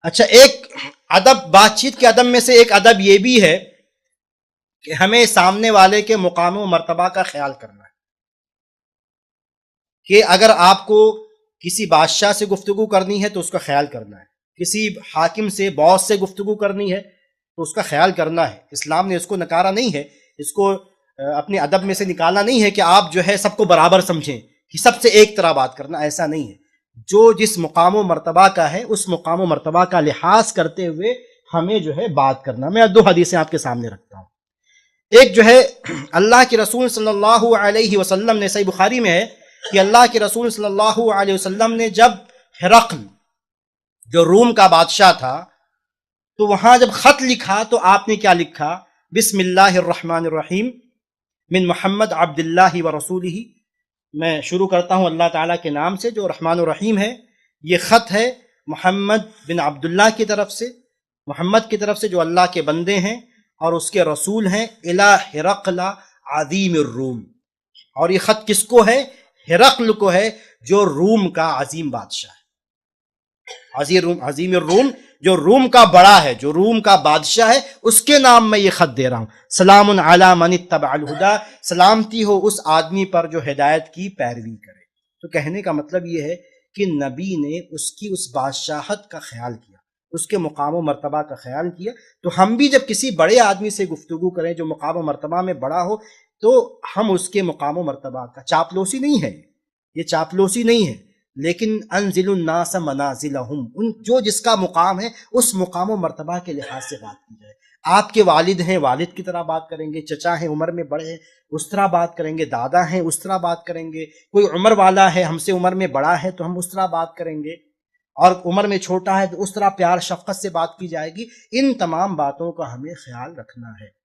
اچھا، ایک ادب، بات چیت کے ادب میں سے ایک ادب یہ بھی ہے کہ ہمیں سامنے والے کے مقام و مرتبہ کا خیال کرنا ہے، کہ اگر آپ کو کسی بادشاہ سے گفتگو کرنی ہے تو اس کا خیال کرنا ہے، کسی حاکم سے، باس سے گفتگو کرنی ہے تو اس کا خیال کرنا ہے۔ اسلام نے اس کو نکارا نہیں ہے، اس کو اپنے ادب میں سے نکالنا نہیں ہے کہ آپ جو ہے سب کو برابر سمجھیں، کہ سب سے ایک طرح بات کرنا، ایسا نہیں ہے۔ جو جس مقام و مرتبہ کا ہے اس مقام و مرتبہ کا لحاظ کرتے ہوئے ہمیں جو ہے بات کرنا۔ میں دو حدیثیں آپ کے سامنے رکھتا ہوں۔ ایک جو ہے اللہ کے رسول صلی اللہ علیہ وسلم نے، صحیح بخاری میں ہے کہ اللہ کے رسول صلی اللہ علیہ وسلم نے جب ہرقل جو روم کا بادشاہ تھا تو وہاں جب خط لکھا تو آپ نے کیا لکھا؟ بسم اللہ الرحمن الرحیم من محمد عبد اللہ و رسولہ۔ میں شروع کرتا ہوں اللہ تعالیٰ کے نام سے جو رحمان الرحیم ہے۔ یہ خط ہے محمد بن عبداللہ کی طرف سے، محمد کی طرف سے جو اللہ کے بندے ہیں اور اس کے رسول ہیں، الی ہرقل عظیم الروم۔ اور یہ خط کس کو ہے؟ ہرقل کو ہے، جو روم کا عظیم بادشاہ ہے، عظیم الروم، جو روم کا بڑا ہے، جو روم کا بادشاہ ہے، اس کے نام میں یہ خط دے رہا ہوں۔ سلام علی من اتبع الہدی، سلامتی ہو اس آدمی پر جو ہدایت کی پیروی کرے۔ تو کہنے کا مطلب یہ ہے کہ نبی نے اس کی اس بادشاہت کا خیال کیا، اس کے مقام و مرتبہ کا خیال کیا۔ تو ہم بھی جب کسی بڑے آدمی سے گفتگو کریں جو مقام و مرتبہ میں بڑا ہو تو ہم اس کے مقام و مرتبہ کا، چاپلوسی نہیں ہے، یہ چاپلوسی نہیں ہے، لیکن انزل الناس منازلہم، ان جو جس کا مقام ہے اس مقام و مرتبہ کے لحاظ سے بات کی جائے۔ آپ کے والد ہیں، والد کی طرح بات کریں گے، چچا ہیں عمر میں بڑے ہیں اس طرح بات کریں گے، دادا ہیں اس طرح بات کریں گے، کوئی عمر والا ہے ہم سے عمر میں بڑا ہے تو ہم اس طرح بات کریں گے، اور عمر میں چھوٹا ہے تو اس طرح پیار شفقت سے بات کی جائے گی۔ ان تمام باتوں کا ہمیں خیال رکھنا ہے۔